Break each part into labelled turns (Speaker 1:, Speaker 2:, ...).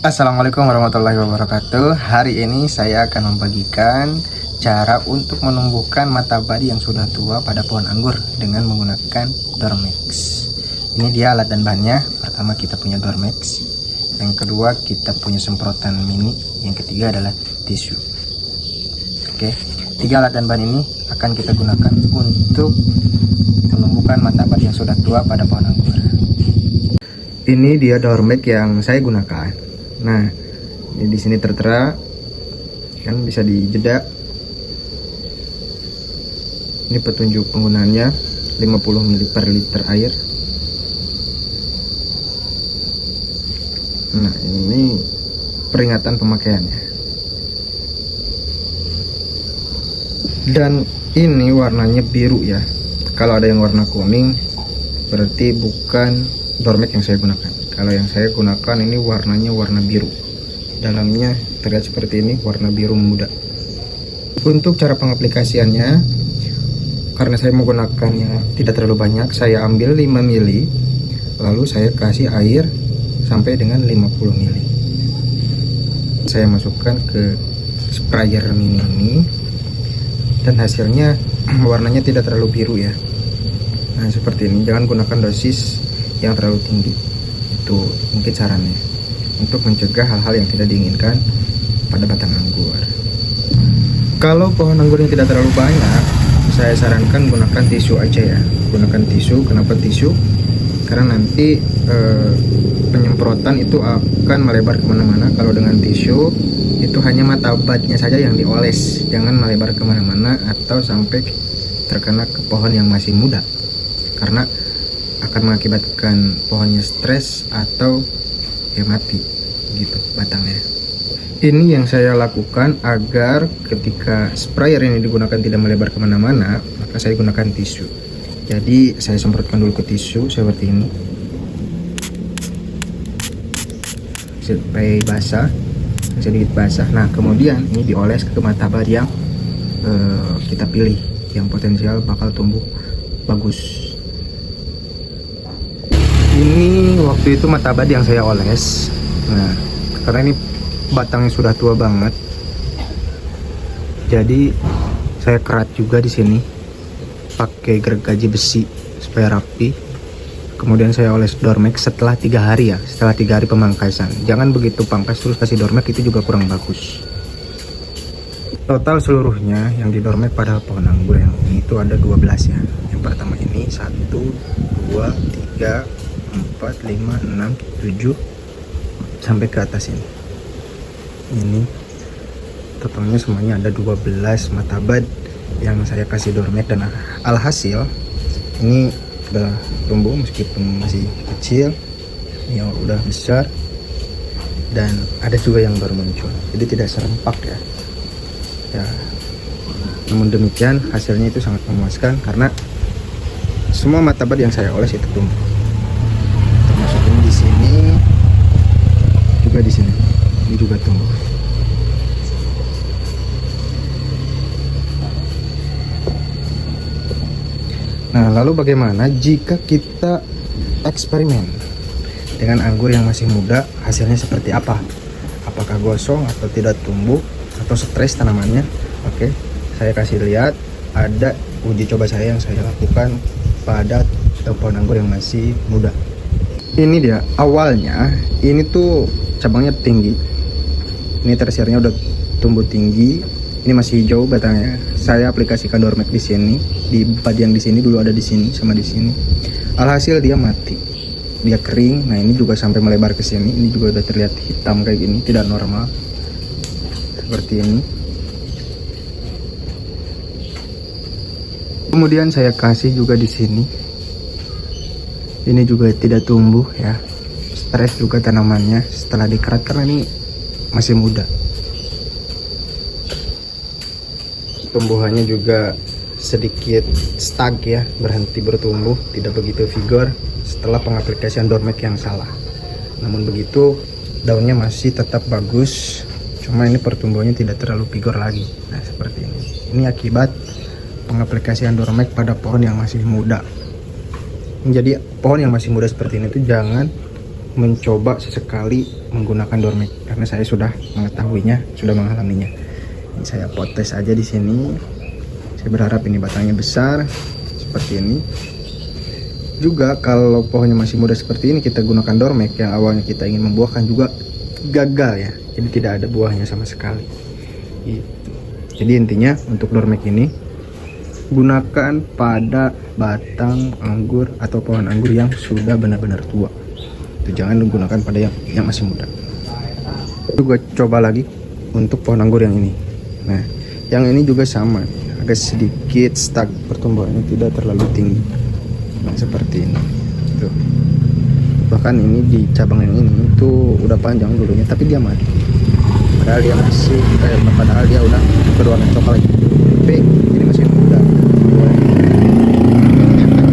Speaker 1: Assalamualaikum warahmatullahi wabarakatuh. Hari ini saya akan membagikan cara untuk menumbuhkan mata badi yang sudah tua pada pohon anggur dengan menggunakan Dormex. Ini dia alat dan bahannya. Pertama kita punya Dormex, yang kedua kita punya semprotan mini, yang ketiga adalah tisu. Oke, tiga alat dan bahan ini akan kita gunakan untuk menumbuhkan mata badi yang sudah tua pada pohon anggur. Ini dia Dormex yang saya gunakan. Nah, ini di sini tertera, kan bisa dijeda. Ini petunjuk penggunaannya 50 ml per liter air. Nah, ini peringatan pemakaiannya. Dan ini warnanya biru ya. Kalau ada yang warna kuning, berarti bukan Dormex yang saya gunakan. Kalau yang saya gunakan ini warnanya warna biru. Dalamnya terlihat seperti ini, warna biru muda. Untuk cara pengaplikasiannya, karena saya menggunakannya tidak terlalu banyak, saya ambil 5 ml, lalu saya kasih air sampai dengan 50 ml. Saya masukkan ke sprayer mini ini, dan hasilnya warnanya tidak terlalu biru ya. Nah, seperti ini. Jangan gunakan dosis yang terlalu tinggi. Itu mungkin sarannya untuk mencegah hal-hal yang tidak diinginkan pada batang anggur. Kalau pohon anggurnya tidak terlalu banyak, saya sarankan gunakan tisu aja ya. Gunakan tisu. Kenapa tisu? Karena nanti penyemprotan itu akan melebar kemana-mana. Kalau dengan tisu itu hanya mata badnya saja yang dioles, jangan melebar kemana-mana atau sampai terkena ke pohon yang masih muda, karena akan mengakibatkan pohonnya stres atau ya mati gitu batangnya. Ini yang saya lakukan agar ketika sprayer ini digunakan tidak melebar kemana-mana, maka saya gunakan tisu. Jadi saya semprotkan dulu ke tisu seperti ini supaya basah, sedikit basah. Nah, kemudian ini dioles ke mata badi yang kita pilih, yang potensial bakal tumbuh bagus. Ini waktu itu mata badi yang saya oles. Nah, karena ini batangnya sudah tua banget, jadi saya kerat juga di sini pakai gergaji besi supaya rapi. Kemudian saya oles Dormex setelah 3 hari ya, setelah 3 hari pemangkasan. Jangan begitu pangkas terus kasih Dormex, itu juga kurang bagus. Total seluruhnya yang di Dormex pada pohon anggur yang ini itu ada 12 ya. Yang pertama ini 1, 2, 3, 4, 5, 6, 7 sampai ke atas ini. Ini totalnya semuanya ada 12 mata bad yang saya kasih Dormex, dan alhasil ini udah tumbuh meskipun masih kecil. Ini udah besar dan ada juga yang baru muncul. Jadi tidak serempak ya. Ya, namun demikian hasilnya itu sangat memuaskan karena semua mata bad yang saya oles itu tumbuh. Termasuk ini di sini, juga di sini. Ini juga tumbuh. Nah, lalu bagaimana jika kita eksperimen dengan anggur yang masih muda, hasilnya seperti apa? Apakah gosong atau tidak tumbuh atau stres tanamannya? Oke, saya kasih lihat ada uji coba saya yang saya lakukan pada pohon anggur yang masih muda. Ini dia awalnya, ini tuh cabangnya tinggi, ini tersiernya udah tumbuh tinggi, ini masih hijau batangnya. Saya aplikasikan Dormex di sini, di badi yang di sini dulu ada di sini sama di sini. Alhasil dia mati, dia kering. Nah, ini juga sampai melebar ke sini, ini juga udah terlihat hitam kayak gini, tidak normal seperti ini. Kemudian saya kasih juga di sini. Ini juga tidak tumbuh ya, stres juga tanamannya setelah dikerat karena ini masih muda. Tumbuhannya juga sedikit stuck ya, berhenti bertumbuh, tidak begitu vigor setelah pengaplikasian Dormex yang salah. Namun begitu daunnya masih tetap bagus, cuma ini pertumbuhannya tidak terlalu vigor lagi. Nah, seperti ini. Ini akibat pengaplikasian Dormex pada pohon yang masih muda. Jadi pohon yang masih muda seperti ini tuh jangan mencoba sesekali menggunakan doormat karena saya sudah mengetahuinya, sudah mengalaminya. Ini saya potes aja di sini. Saya berharap ini batangnya besar seperti ini. Juga kalau pohonnya masih muda seperti ini, kita gunakan doormat yang awalnya kita ingin membuahkan juga gagal ya. Jadi tidak ada buahnya sama sekali. Gitu. Jadi intinya untuk doormat ini gunakan pada batang anggur atau pohon anggur yang sudah benar-benar tua. Itu jangan digunakan pada yang masih muda. Juga coba lagi untuk pohon anggur yang ini. Nah, yang ini juga sama, agak sedikit stuck pertumbuhannya, tidak terlalu tinggi. Nah, seperti ini. Tuh. Bahkan ini di cabang yang ini itu udah panjang dulunya, tapi dia mati. Padahal dia masih padahal dia udah berwarna coklat. Tapi ini masih muda.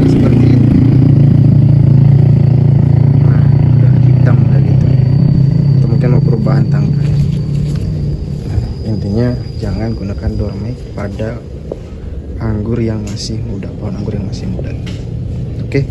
Speaker 1: Seperti ini. Nah, udah hitam udah gitu. Atau mungkin mau perubahan tangkai. Nah, intinya jangan gunakan doormat pada anggur yang masih muda, pohon anggur yang masih muda. Oke.